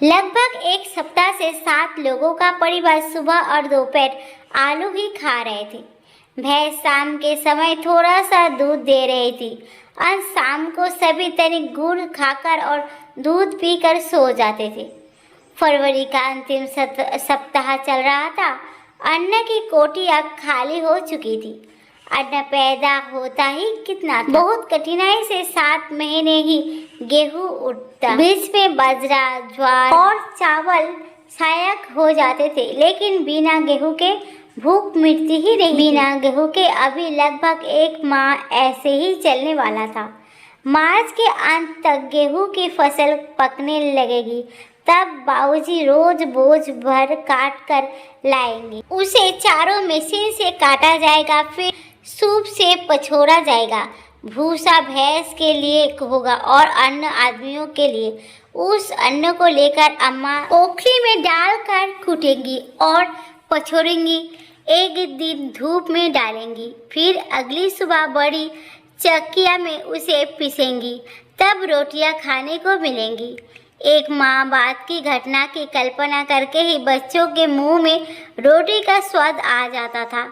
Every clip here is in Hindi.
लगभग एक सप्ताह से 7 लोगों का परिवार सुबह और दोपहर आलू ही खा रहे थे। भैंस शाम के समय थोड़ा सा दूध दे रही थी और शाम को सभी तनिक गुड़ खाकर और दूध पीकर सो जाते थे। फरवरी का अंतिम सप्ताह चल रहा था। अन्न की कोठी अब खाली हो चुकी थी। अन्न पैदा होता ही कितना था। बहुत कठिनाई से 7 महीने ही गेहूं उठता। बीच में बाजरा, ज्वार और चावल सहायक हो जाते थे, लेकिन बिना गेहूं के भूख मिटती ही नहीं। बिना गेहूं के अभी लगभग 1 माह ऐसे ही चलने वाला था। मार्च के अंत तक गेहूं की फसल पकने लगेगी। तब बाबूजी रोज बोझ भर काट कर लाएंगे। उसे चारों मशीन से काटा जाएगा, फिर सूप से पछोड़ा जाएगा। भूसा भैंस के लिए होगा और अन्न आदमियों के लिए। उस अन्न को लेकर अम्मा ओखली में डालकर कूटेंगी और पछोड़ेंगी। एक दिन धूप में डालेंगी, फिर अगली सुबह बड़ी चक्किया में उसे पीसेंगी। तब रोटियां खाने को मिलेंगी। 1 माह बाद की घटना की कल्पना करके ही बच्चों के मुंह में रोटी का स्वाद आ जाता था।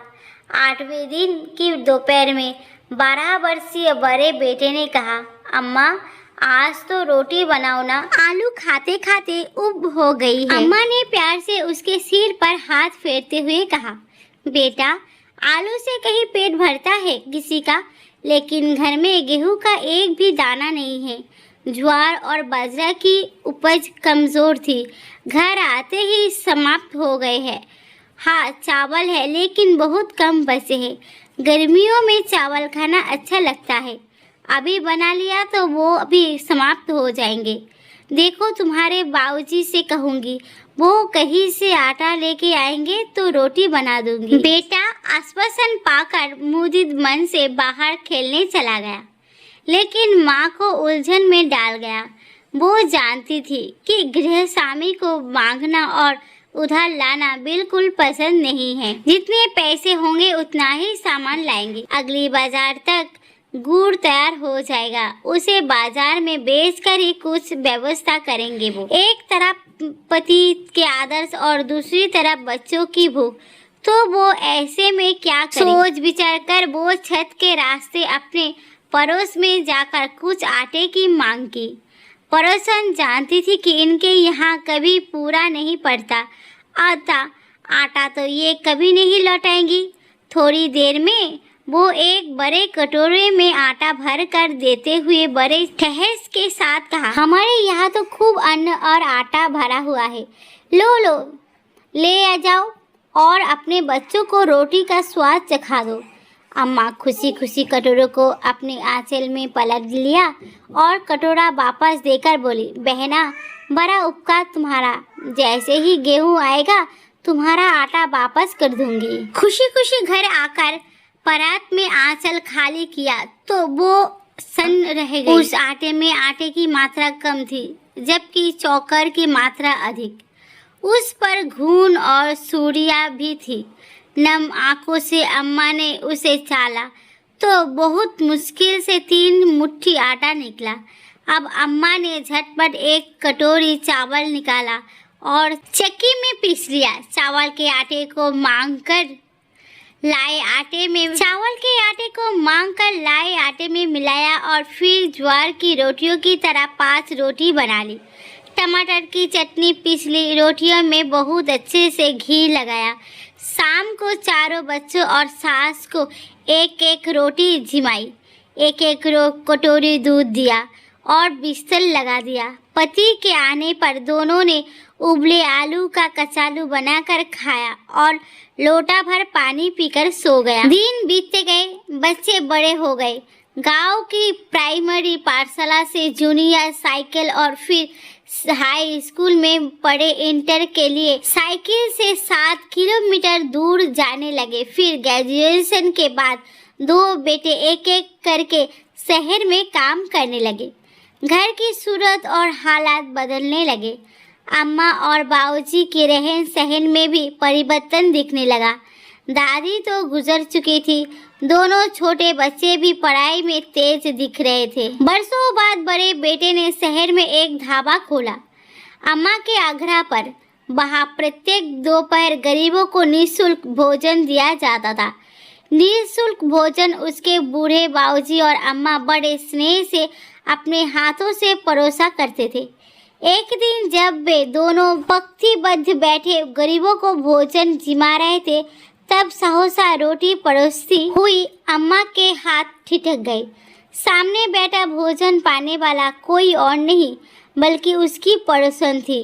8वें दिन की दोपहर में 12 वर्षीय बड़े बेटे ने कहा, अम्मा आज तो रोटी बनाओ ना, आलू खाते खाते उब हो गई है। अम्मा ने प्यार से उसके सिर पर हाथ फेरते हुए कहा, बेटा आलू से कहीं पेट भरता है किसी का, लेकिन घर में गेहूं का एक भी दाना नहीं है। ज्वार और बाजरा की उपज कमज़ोर थी, घर आते ही समाप्त हो गए हैं। हाँ चावल है, लेकिन बहुत कम बचे हैं। गर्मियों में चावल खाना अच्छा लगता है, अभी बना लिया तो वो अभी समाप्त हो जाएंगे। देखो तुम्हारे बाबूजी से कहूँगी, वो कहीं से आटा लेके आएंगे तो रोटी बना दूंगी। बेटा आश्वासन पाकर मुदित मन से बाहर खेलने चला गया, लेकिन माँ को उलझन में डाल गया। वो जानती थी कि गृहस्वामी को मांगना और उधार लाना बिल्कुल पसंद नहीं है। जितने पैसे होंगे उतना ही सामान लाएंगे। अगली बाजार तक गुड़ तैयार हो जाएगा, उसे बाजार में बेचकर ही कुछ व्यवस्था करेंगे। वो एक तरफ पति के आदर्श और दूसरी तरफ बच्चों की भूख, तो वो ऐसे में क्या करे? सोच विचार कर वो छत के रास्ते अपने पड़ोस में जाकर कुछ आटे की मांग की। पड़ोसन जानती थी कि इनके यहाँ कभी पूरा नहीं पड़ता आटा तो ये कभी नहीं लौटाएंगी। थोड़ी देर में वो एक बड़े कटोरे में आटा भर कर देते हुए बड़े ठहस के साथ कहा, हमारे यहाँ तो खूब अन्न और आटा भरा हुआ है, लो ले आ जाओ और अपने बच्चों को रोटी का स्वाद चखा दो। अम्मा खुशी खुशी कटोरे को अपने आंचल में पलट लिया और कटोरा वापस देकर बोली, बहना बड़ा उपकार तुम्हारा, जैसे ही गेहूं आएगा तुम्हारा आटा वापस कर दूंगी। खुशी खुशी घर आकर परात में आंचल खाली किया तो वो सन्न रह गई। उस आटे में आटे की मात्रा कम थी, जबकि चौकर की मात्रा अधिक। उस पर घून और सूड़ियाँ भी थी। नम आंखों से अम्मा ने उसे चाला तो बहुत मुश्किल से 3 मुट्ठी आटा निकला। अब अम्मा ने झटपट एक कटोरी चावल निकाला और चक्की में पीस लिया। चावल के आटे को मांगकर लाए आटे में मिलाया और फिर ज्वार की रोटियों की तरह 5 रोटी बना ली। टमाटर की चटनी पीस ली, रोटियों में बहुत अच्छे से घी लगाया। शाम को चारों बच्चों और सास को एक एक रोटी जिमाई, एक एक कटोरी दूध दिया और बिस्तर लगा दिया। पति के आने पर दोनों ने उबले आलू का कचालू बनाकर खाया और लोटा भर पानी पीकर सो गया। दिन बीतते गए, बच्चे बड़े हो गए। गांव की प्राइमरी पाठशाला से जूनियर साइकिल और फिर हाई स्कूल में पढ़े। इंटर के लिए साइकिल से 7 किलोमीटर दूर जाने लगे। फिर ग्रेजुएशन के बाद 2 बेटे एक एक करके शहर में काम करने लगे। घर की सूरत और हालात बदलने लगे। अम्मा और बाबूजी के रहन सहन में भी परिवर्तन दिखने लगा। दादी तो गुजर चुकी थी, दोनों छोटे बच्चे भी पढ़ाई में तेज दिख रहे थे। बरसों बाद बड़े बेटे ने शहर में एक ढाबा खोला। अम्मा के आग्रह पर वहाँ प्रत्येक दोपहर गरीबों को निःशुल्क भोजन दिया जाता था। निःशुल्क भोजन उसके बूढ़े बाबूजी और अम्मा बड़े स्नेह से अपने हाथों से परोसा करते थे। एक दिन जब वे दोनों पंक्तिबद्ध बैठे गरीबों को भोजन जिमा रहे थे, तब सहसा रोटी परोसती हुई अम्मा के हाथ ठिठक गए। सामने बैठा भोजन पाने वाला कोई और नहीं बल्कि उसकी पड़ोसन थी।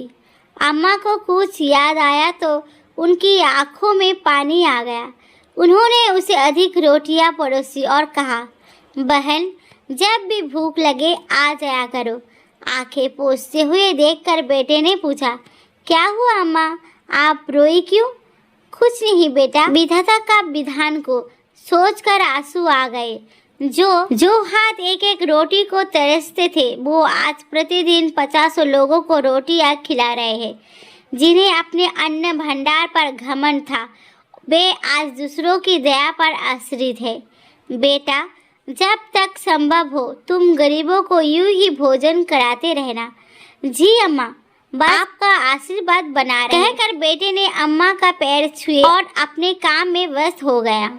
अम्मा को कुछ याद आया तो उनकी आंखों में पानी आ गया। उन्होंने उसे अधिक रोटियां परोसी और कहा, बहन, जब भी भूख लगे आ जाया करो। आंखें पोंछते हुए देखकर बेटे ने पूछा, क्या हुआ अम्मा, आप रोई क्यों? कुछ नहीं बेटा, विधाता का विधान को सोचकर आंसू आ गए। जो हाथ एक एक रोटी को तरसते थे, वो आज प्रतिदिन 50 लोगों को रोटियां खिला रहे हैं। जिन्हें अपने अन्न भंडार पर घमंड था, वे आज दूसरों की दया पर आश्रित है। बेटा, जब तक संभव हो तुम गरीबों को यूं ही भोजन कराते रहना। जी अम्मा, आपका आशीर्वाद बना रहे। कहकर बेटे ने अम्मा का पैर छुए और अपने काम में व्यस्त हो गया।